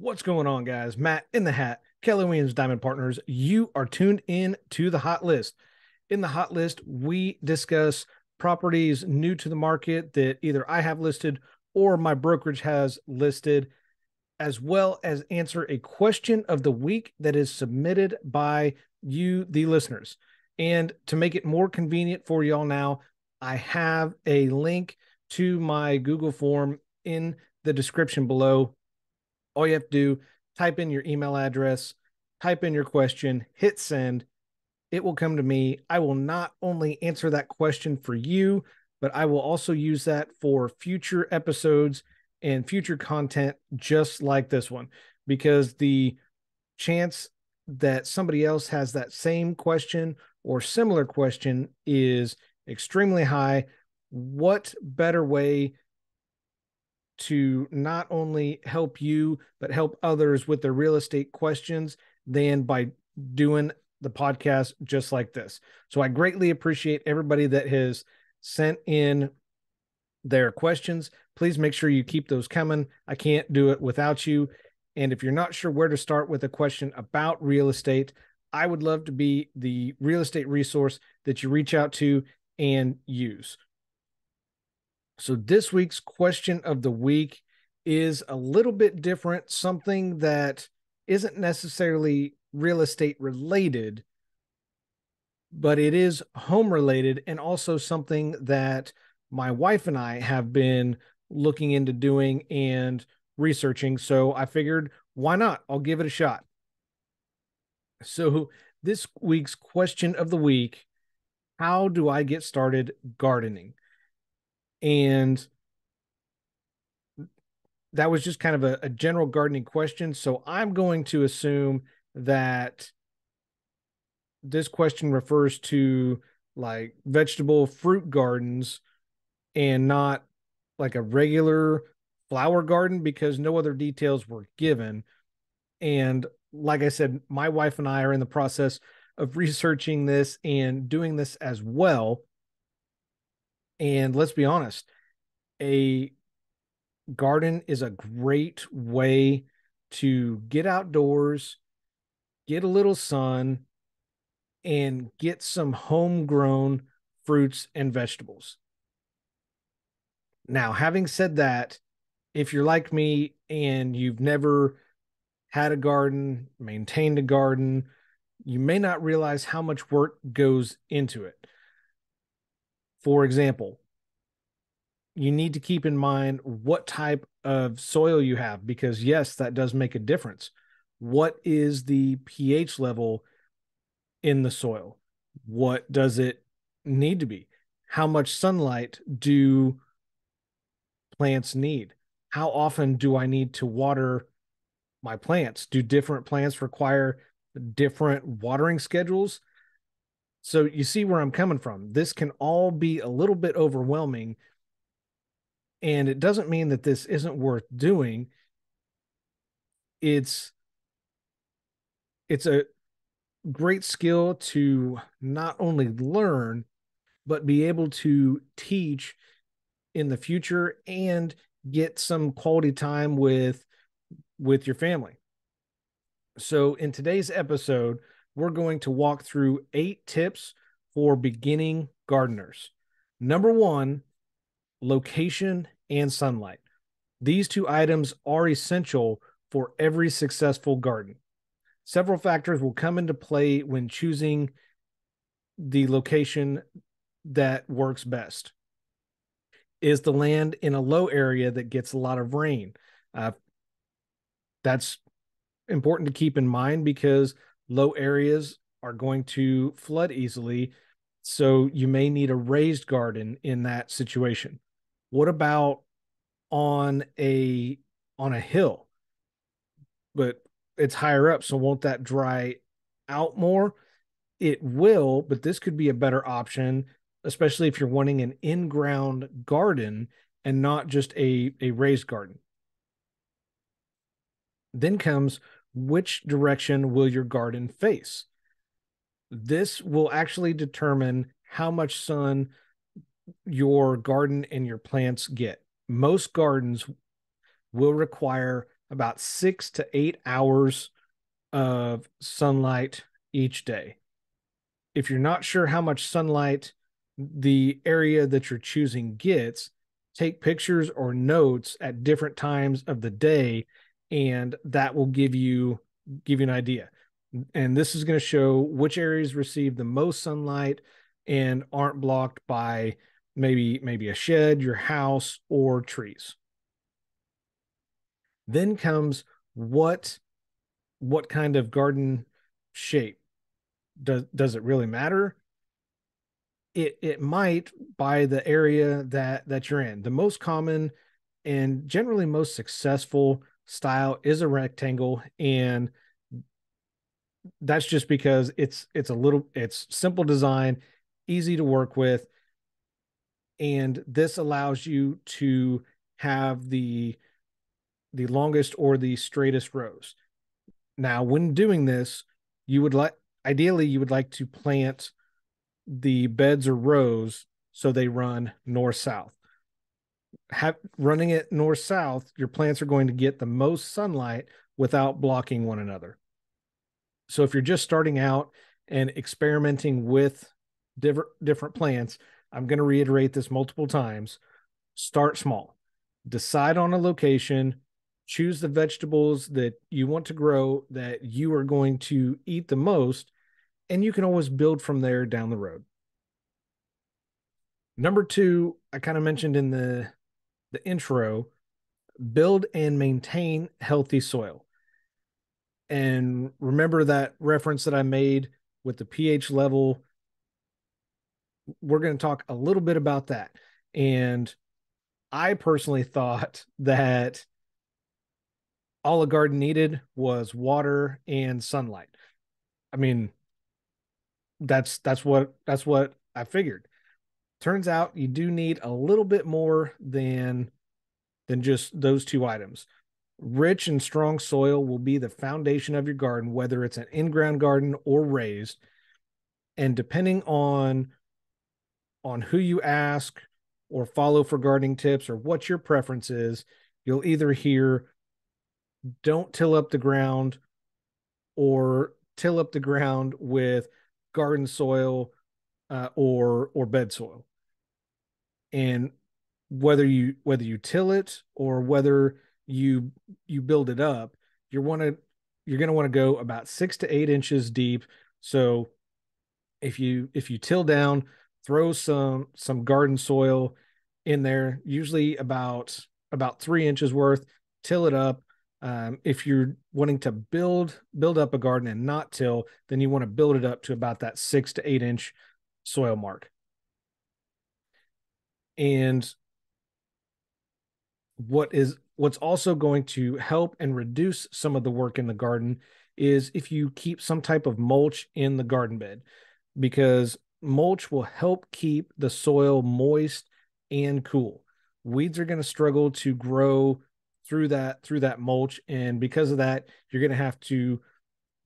What's going on, guys? Matt in the hat, Keller Williams Diamond Partners. You are tuned in to the Hot List. In the Hot List, we discuss properties new to the market that either I have listed or my brokerage has listed, as well as answer a question of the week that is submitted by you, the listeners. And to make it more convenient for y'all now, I have a link to my Google form in the description below. All you have to do, type in your email address, type in your question, hit send. It will come to me. I will not only answer that question for you, but I will also use that for future episodes and future content just like this one, because the chance that somebody else has that same question or similar question is extremely high. What better way to not only help you, but help others with their real estate questions than by doing the podcast just like this? So I greatly appreciate everybody that has sent in their questions. Please make sure you keep those coming. I can't do it without you. And if you're not sure where to start with a question about real estate, I would love to be the real estate resource that you reach out to and use. So this week's question of the week is a little bit different, something that isn't necessarily real estate related, but it is home related, and also something that my wife and I have been looking into doing and researching. So I figured, why not? I'll give it a shot. So this week's question of the week: how do I get started gardening? And that was just kind of a general gardening question. So I'm going to assume that this question refers to like vegetable fruit gardens and not like a regular flower garden, because no other details were given. And like I said, my wife and I are in the process of researching this and doing this as well. And let's be honest, a garden is a great way to get outdoors, get a little sun, and get some homegrown fruits and vegetables. Now, having said that, if you're like me and you've never had a garden, maintained a garden, you may not realize how much work goes into it. For example, you need to keep in mind what type of soil you have, because yes, that does make a difference. What is the pH level in the soil? What does it need to be? How much sunlight do plants need? How often do I need to water my plants? Do different plants require different watering schedules? So you see where I'm coming from. This can all be a little bit overwhelming, and it doesn't mean that this isn't worth doing. It's it's a great skill to not only learn, but be able to teach in the future and get some quality time with your family. So in today's episode, we're going to walk through 8 tips for beginning gardeners. Number 1, location and sunlight. These 2 items are essential for every successful garden. Several factors will come into play when choosing the location that works best. Is the land in a low area that gets a lot of rain? That's important to keep in mind, because low areas are going to flood easily. So you may need a raised garden in that situation. What about on a hill, but it's higher up? So won't that dry out more? It will, but this could be a better option, especially if you're wanting an in-ground garden and not just a raised garden. Then comes, which direction will your garden face? This will actually determine how much sun your garden and your plants get. Most gardens will require about 6 to 8 hours of sunlight each day. If you're not sure how much sunlight the area that you're choosing gets, take pictures or notes at different times of the day, and that will give you an idea. And this is going to show which areas receive the most sunlight and aren't blocked by maybe a shed, your house, or trees. Then comes what what kind of garden shape. Does it really matter? It might, by the area that you're in. The most common and generally most successful style is a rectangle, and that's just because it's simple design, easy to work with, and this allows you to have the longest or the straightest rows. Now, when doing this, you would like ideally you would like to plant the beds or rows so they run north south. Running it north south, your plants are going to get the most sunlight without blocking one another. So if you're just starting out and experimenting with different plants, I'm going to reiterate this multiple times. Start small. Decide on a location, choose the vegetables that you want to grow that you are going to eat the most, and you can always build from there down the road. Number two, I kind of mentioned in the intro, build and maintain healthy soil. And remember that reference that I made with the pH level. We're going to talk a little bit about that. And I personally thought that all a garden needed was water and sunlight. I mean, that's what I figured. Turns out you do need a little bit more than just those two items. Rich and strong soil will be the foundation of your garden, whether it's an in-ground garden or raised. And depending on who you ask or follow for gardening tips or what your preference is, you'll either hear don't till up the ground or till up the ground with garden soil or bed soil. And whether you till it or whether you build it up, you're going to want to go about 6 to 8 inches deep. So if you till down, throw some garden soil in there, usually about 3 inches worth. Till it up. If you're wanting to build up a garden and not till, then you want to build it up to about that 6 to 8 inch soil mark. And what's also going to help and reduce some of the work in the garden is if you keep some type of mulch in the garden bed, because mulch will help keep the soil moist and cool. Weeds are going to struggle to grow through that mulch, and because of that, you're going to have to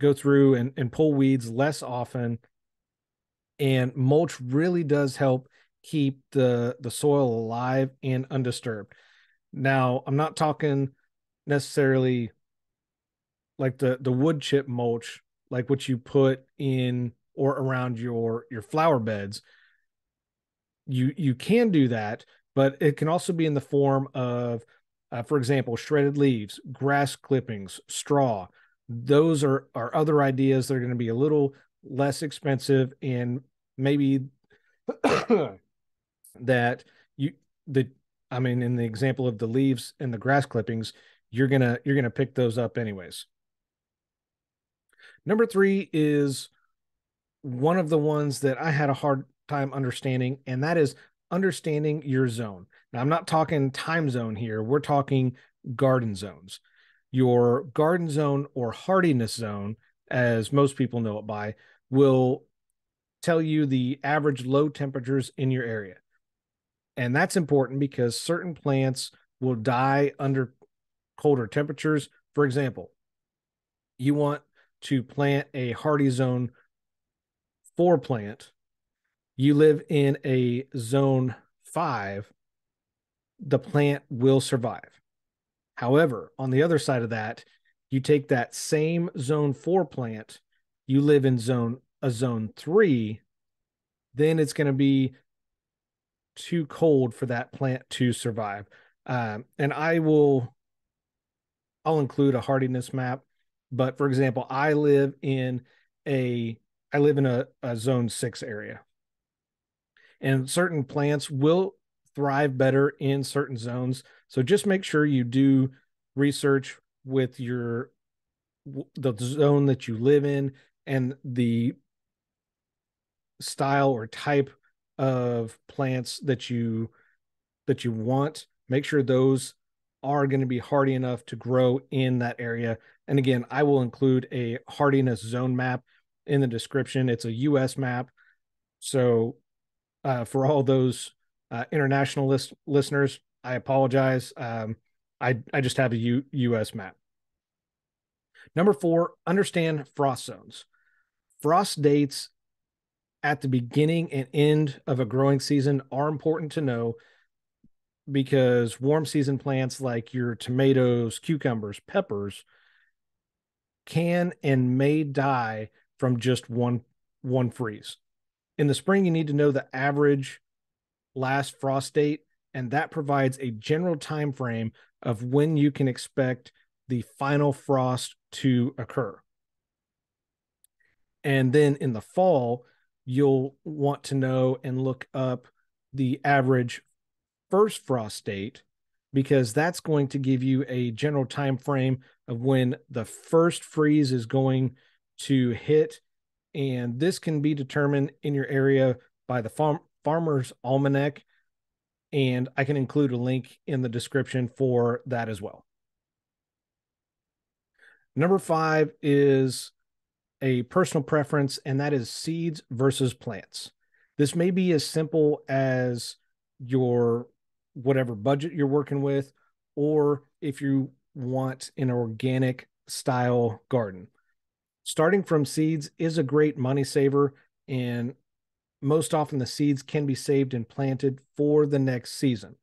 go through and pull weeds less often. And mulch really does help keep the soil alive and undisturbed. Now, I'm not talking necessarily like the wood chip mulch, like what you put in or around your flower beds. You can do that, but it can also be in the form of, for example, shredded leaves, grass clippings, straw. Those are other ideas that are going to be a little less expensive, and maybe that you the I mean, in the example of the leaves and the grass clippings, you're gonna pick those up anyways. Number three is one of the ones that I had a hard time understanding, and that is understanding your zone. Now, I'm not talking time zone here. We're talking garden zones. Your garden zone or hardiness zone, as most people know it by, will tell you the average low temperatures in your area. And that's important because certain plants will die under colder temperatures. For example, you want to plant a hardy zone 4 plant, you live in a zone 5, the plant will survive. However, on the other side of that, you take that same zone 4 plant, you live in zone 3, then it's going to be too cold for that plant to survive. And I'll include a hardiness map. But for example, I live in a zone 6 area, and certain plants will thrive better in certain zones. So just make sure you do research with the zone that you live in and the style or type of plants that you want. Make sure those are going to be hardy enough to grow in that area. And again, I will include a hardiness zone map in the description. It's a US map. So for all those international listeners, I apologize. I just have a US map. Number 4, understand frost zones. Frost dates at the beginning and end of a growing season are important to know, because warm season plants like your tomatoes, cucumbers, peppers can and may die from just one freeze. In the spring, you need to know the average last frost date, and that provides a general time frame of when you can expect the final frost to occur. And then in the fall, you'll want to know and look up the average first frost date, because that's going to give you a general time frame of when the first freeze is going to hit. And this can be determined in your area by the Farmer's Almanac, and I can include a link in the description for that as well. Number 5 is a personal preference, and that is seeds versus plants. This may be as simple as your whatever budget you're working with, or if you want an organic style garden. Starting from seeds is a great money saver, and most often the seeds can be saved and planted for the next season.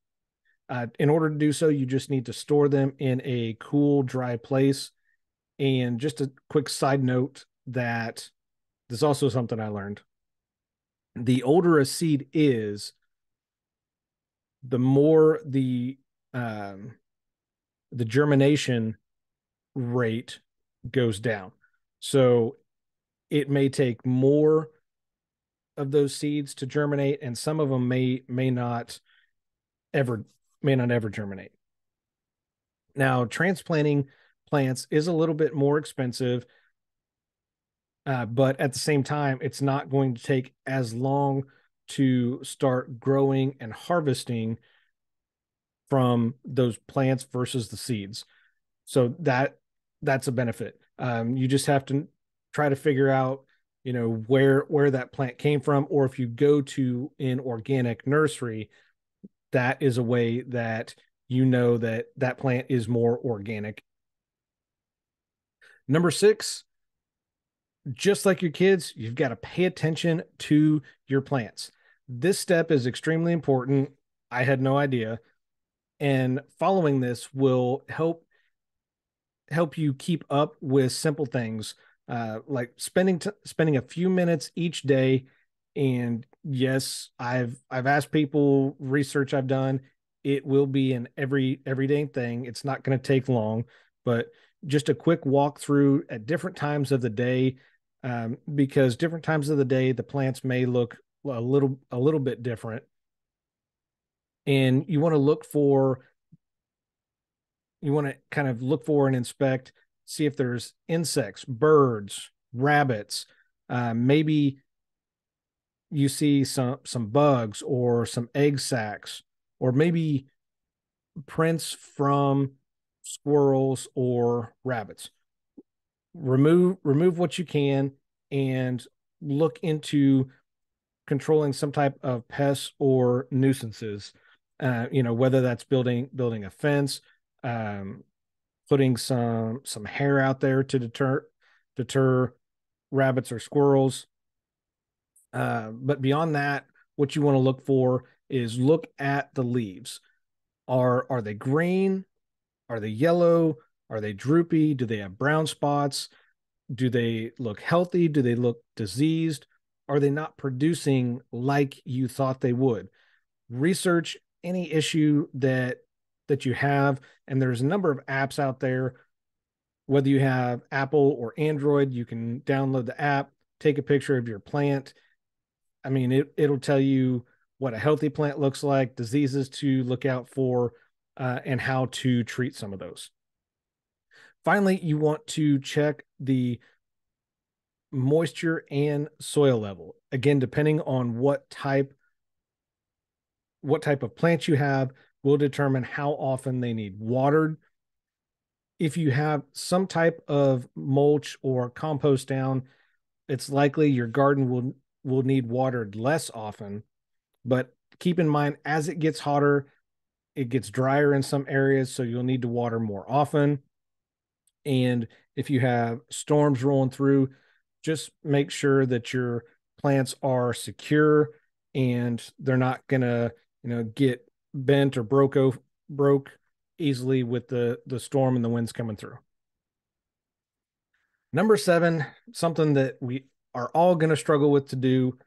In order to do so, you just need to store them in a cool, dry place. And just a quick side note that this is also something I learned. The older a seed is, the more the germination rate goes down. So it may take more of those seeds to germinate, and some of them may not ever germinate. Now, transplanting plants is a little bit more expensive, but at the same time, it's not going to take as long to start growing and harvesting from those plants versus the seeds. So that's a benefit. You just have to try to figure out, where that plant came from, or if you go to an organic nursery, that is a way that that plant is more organic. Number 6, just like your kids, you've got to pay attention to your plants. This step is extremely important. I had no idea. And following this will help you keep up with simple things, like spending a few minutes each day. And yes, I've asked people, research I've done, it will be an everyday thing. It's not going to take long, but just a quick walkthrough at different times of the day, because different times of the day the plants may look a little bit different, and you want to kind of look for and inspect, see if there's insects, birds, rabbits, maybe you see some bugs or some egg sacs, or maybe prints from squirrels or rabbits. Remove what you can, and look into controlling some type of pests or nuisances. Whether that's building a fence, putting some hair out there to deter rabbits or squirrels. But beyond that, what you want to look for is look at the leaves. Are they green? Are they yellow? Are they droopy? Do they have brown spots? Do they look healthy? Do they look diseased? Are they not producing like you thought they would? Research any issue that you have, and there's a number of apps out there. Whether you have Apple or Android, you can download the app, take a picture of your plant. I mean, it'll tell you what a healthy plant looks like, diseases to look out for, and how to treat some of those. Finally, you want to check the moisture and soil level. Again, depending on what type of plants you have will determine how often they need watered. If you have some type of mulch or compost down, it's likely your garden will need watered less often. But keep in mind, as it gets hotter, it gets drier in some areas, so you'll need to water more often. And if you have storms rolling through, just make sure that your plants are secure and they're not gonna, get bent or broke easily with the storm and the winds coming through. Number 7, something that we are all going to struggle with to do: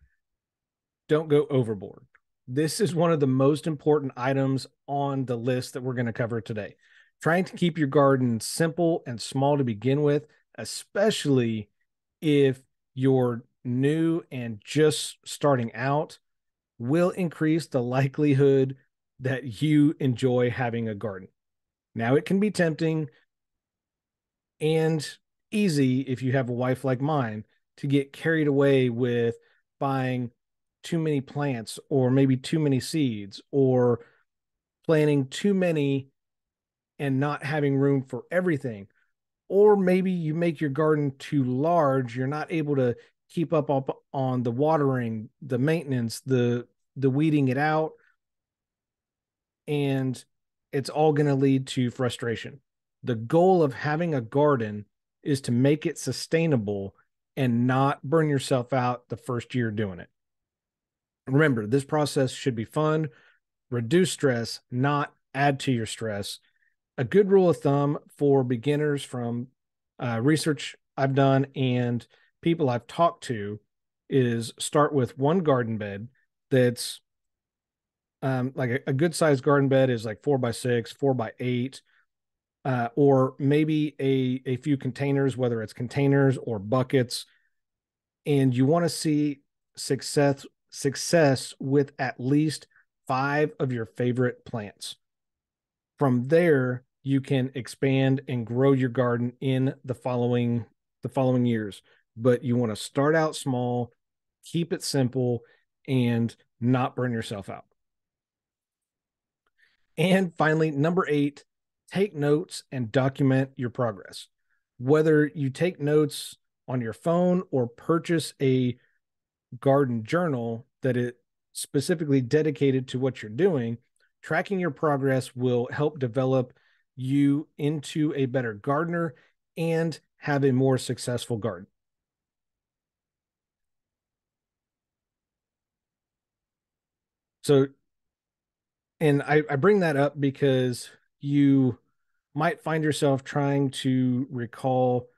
don't go overboard. This is one of the most important items on the list that we're going to cover today. Trying to keep your garden simple and small to begin with, especially if you're new and just starting out, will increase the likelihood that you enjoy having a garden. Now, it can be tempting and easy, if you have a wife like mine, to get carried away with buying too many plants or maybe too many seeds, or planting too many and not having room for everything. Or maybe you make your garden too large, you're not able to keep up on the watering, the maintenance, the weeding it out, and it's all going to lead to frustration. The goal of having a garden is to make it sustainable and not burn yourself out the first year doing it. Remember, this process should be fun, reduce stress, not add to your stress. A good rule of thumb for beginners, from research I've done and people I've talked to, is start with one garden bed that's like a good sized garden bed is like 4x6, 4x8, or maybe a few containers, whether it's containers or buckets. And you want to see success with at least 5 of your favorite plants. From there, you can expand and grow your garden in the following years. But you want to start out small, keep it simple, and not burn yourself out. And finally, number 8, take notes and document your progress. Whether you take notes on your phone or purchase a garden journal that is specifically dedicated to what you're doing, tracking your progress will help develop you into a better gardener and have a more successful garden. So, and I bring that up because you might find yourself trying to recall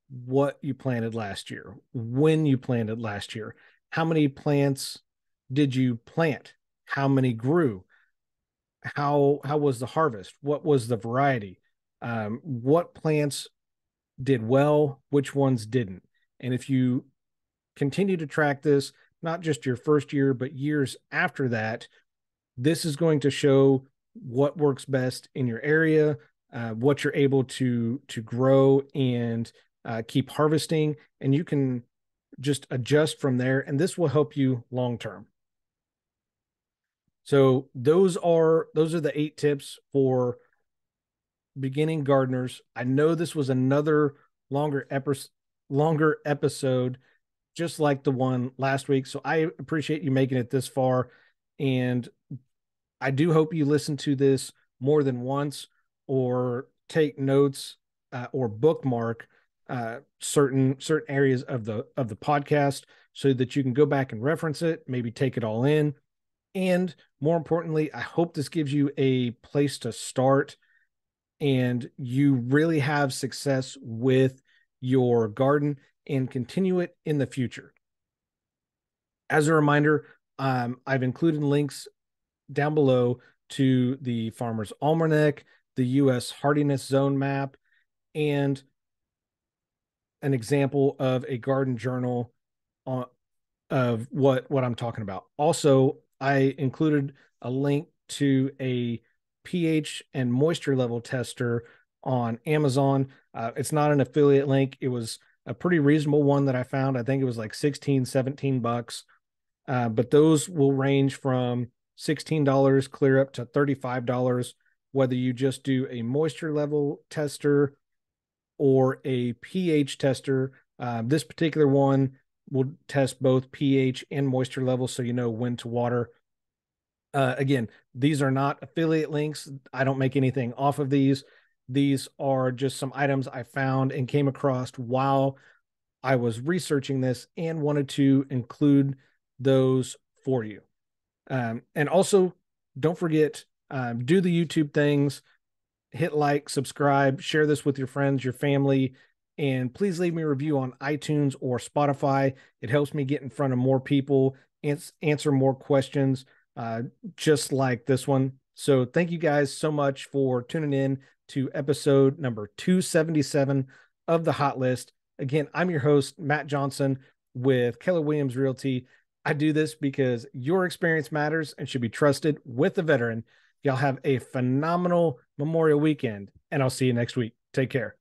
what you planted last year, when you planted last year, how many plants did you plant, how many grew, how was the harvest, what was the variety, what plants did well, which ones didn't. And if you continue to track this, not just your first year, but years after that, this is going to show what works best in your area, what you're able to grow and keep harvesting, and you can just adjust from there. And this will help you long term. So those are the 8 tips for beginning gardeners. I know this was another longer episode, just like the one last week. So I appreciate you making it this far, and I do hope you listen to this more than once, or take notes, or bookmark certain areas of the podcast, so that you can go back and reference it, maybe take it all in. And more importantly, I hope this gives you a place to start and you really have success with your garden and continue it in the future. As a reminder, I've included links down below to the Farmer's Almanac, the U.S. Hardiness Zone Map, and an example of a garden journal on, of what I'm talking about. Also, I included a link to a pH and moisture level tester on Amazon. It's not an affiliate link. It was a pretty reasonable one that I found. I think it was like 16, $17. But those will range from $16 clear up to $35, whether you just do a moisture level tester or a pH tester. This particular one will test both pH and moisture levels, so you know when to water. Again, these are not affiliate links. I don't make anything off of these. These are just some items I found and came across while I was researching this and wanted to include those for you. And also, don't forget, do the YouTube things, hit like, subscribe, share this with your friends, your family, and please leave me a review on iTunes or Spotify. It helps me get in front of more people and answer more questions, just like this one. So thank you guys so much for tuning in to episode number 277 of the Hot List. Again, I'm your host, Matt Johnson with Keller Williams Realty. I do this because your experience matters and should be trusted with a veteran. Y'all have a phenomenal Memorial weekend, and I'll see you next week. Take care.